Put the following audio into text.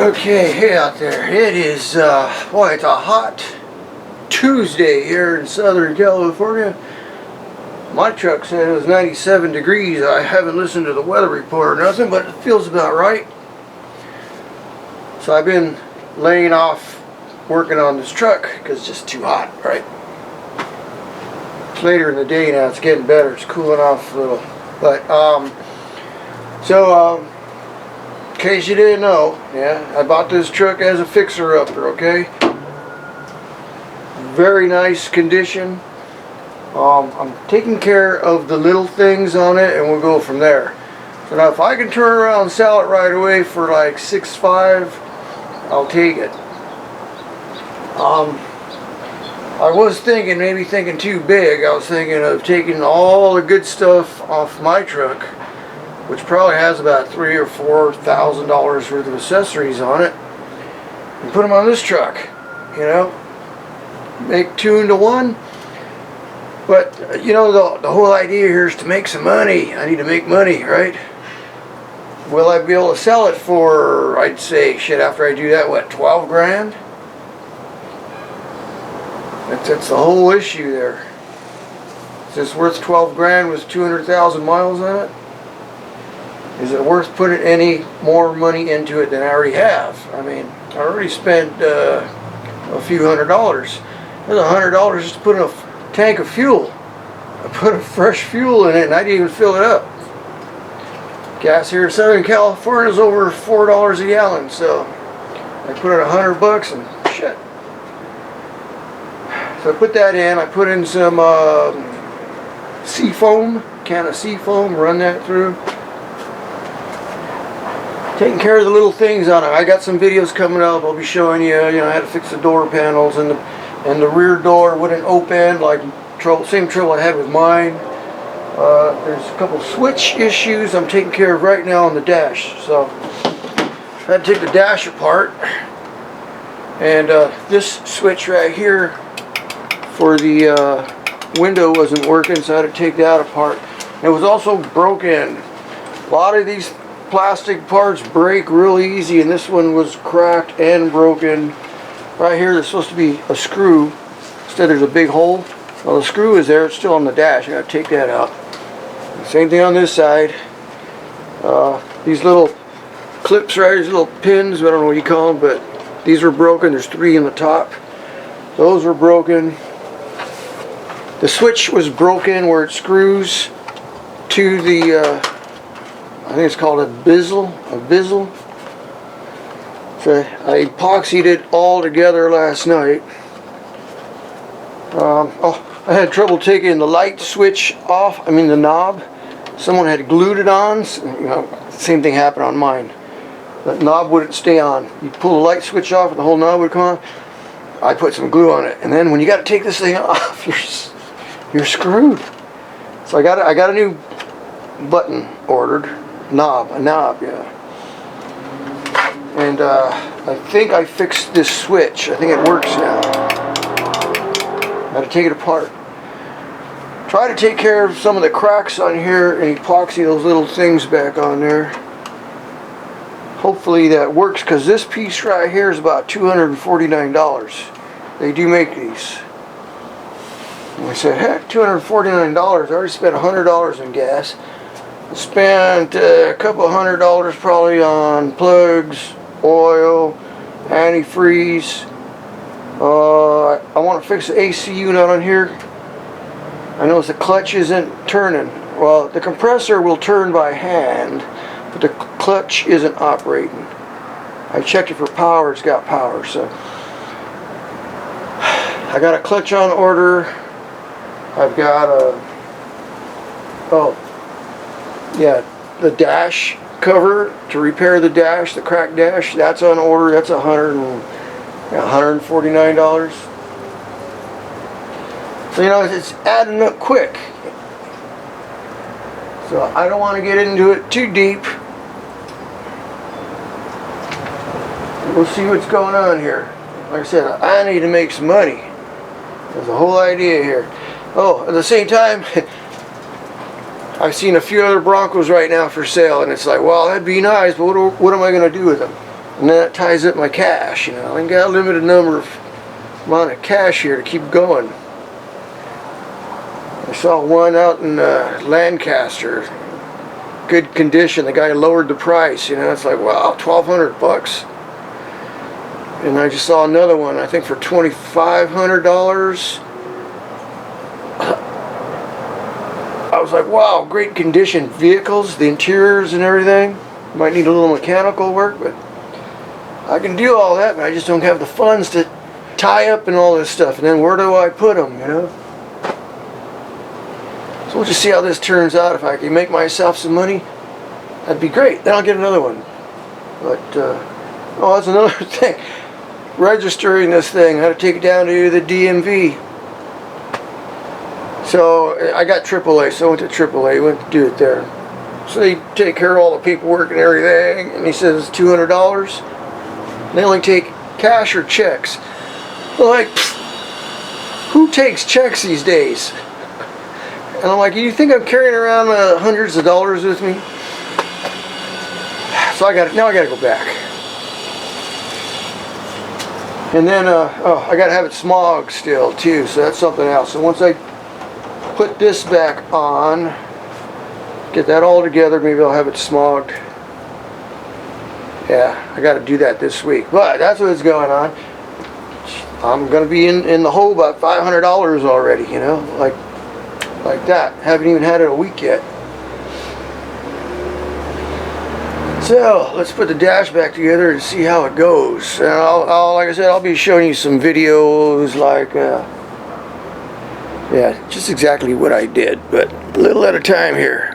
Okay, hey out there. It is, boy, it's a hot Tuesday here in Southern California. My truck said it was 97 degrees. I haven't listened to the weather report or nothing, but it feels about right. So I've been laying off working on this truck because it's just too hot, right? It's later in the day now. It's getting better. It's cooling off a little. But, in case you didn't know, yeah, I bought this truck as a fixer-upper, okay? Very nice condition. I'm taking care of the little things on it, and we'll go from there. So now if I can turn around and sell it right away for like $6.5, I'll take it. I was thinking, maybe thinking too big. I was thinking of taking all the good stuff off my truck, which probably has about $3,000 or $4,000 worth of accessories on it, and put them on this truck, you know, make two into one. But you know, the whole idea here is to make some money. I need to make money, right? Will I be able to sell it for, I'd say, shit, after I do that, what, 12 grand? That's the whole issue there. Is this worth 12 grand with 200,000 miles on it? Is it worth putting any more money into it than I already have? I mean, I already spent a few $100s. There's $100 just to put in a tank of fuel. I put a fresh fuel in it and I didn't even fill it up. Gas here in Southern California is over $4 a gallon, so I put in $100 and shit. So I put that in. I put in some sea foam, can of sea foam, run that through. Taking care of the little things on it. I got some videos coming up. I'll be showing you, how to fix the door panels, and the rear door wouldn't open, like same trouble I had with mine. There's a couple switch issues I'm taking care of right now on the dash. So I had to take the dash apart, and this switch right here for the window wasn't working, so I had to take that apart. It was also broken. A lot of these plastic parts break real easy, and this one was cracked and broken. Right here there's supposed to be a screw. Instead there's a big hole. Well, the screw is there. It's still on the dash. I gotta take that out. Same thing on this side. These little clips right here, these little pins, I don't know what you call them, but these were broken. There's 3 in the top. Those were broken. The switch was broken where it screws to the I think it's called a bezel. So I epoxied it all together last night. I had trouble taking the light switch off. I mean the knob. Someone had glued it on. Same thing happened on mine. The knob wouldn't stay on. You pull the light switch off, and the whole knob would come on. I put some glue on it, and then when you got to take this thing off, you're screwed. So I got a new button ordered. A knob, yeah. And I think I fixed this switch. I think it works now. Got to take it apart. Try to take care of some of the cracks on here and epoxy those little things back on there. Hopefully that works, because this piece right here is about $249. They do make these. And I said, heck, $249. I already spent $100 in gas. I spent a couple $100 probably on plugs, oil, antifreeze. I want to fix the AC unit on here. I notice the clutch isn't turning. Well, the compressor will turn by hand, but the clutch isn't operating. I checked it for power. It's got power. So I got a clutch on order. I've got the dash cover to repair the dash, the cracked dash. That's on order. That's $149. So it's adding up quick. So I don't want to get into it too deep. We'll see what's going on here. Like I said, I need to make some money. There's the whole idea here. Oh, at the same time, I've seen a few other Broncos right now for sale, and it's like, well, that'd be nice, but what am I going to do with them? And that ties up my cash, you know. I got a limited amount of cash here to keep going. I saw one out in Lancaster, good condition. The guy lowered the price, you know. It's like, wow, $1,200. And I just saw another one, I think for $2,500. I was like, wow, great condition vehicles, the interiors and everything. Might need a little mechanical work, but I can do all that, but I just don't have the funds to tie up and all this stuff. And then where do I put them, you know? So we'll just see how this turns out. If I can make myself some money, that'd be great. Then I'll get another one. But, oh, that's another thing. Registering this thing, I had to take it down to the DMV. So I got AAA, so I went to AAA, went to do it there. So they take care of all the paperwork and everything, and he says $200. And they only take cash or checks. I'm like, who takes checks these days? And I'm like, you think I'm carrying around hundreds of dollars with me? So now I gotta go back. And then, oh, I gotta have it smogged still too, so that's something else. So once I put this back on, get that all together, maybe I'll have it smogged. Yeah, I gotta do that this week. But that's what's going on. I'm gonna be in the hole about $500 already, you know, like that. Haven't even had it a week yet. So let's put the dash back together and see how it goes. And like I said, I'll be showing you some videos, like yeah, just exactly what I did, but a little at a time here.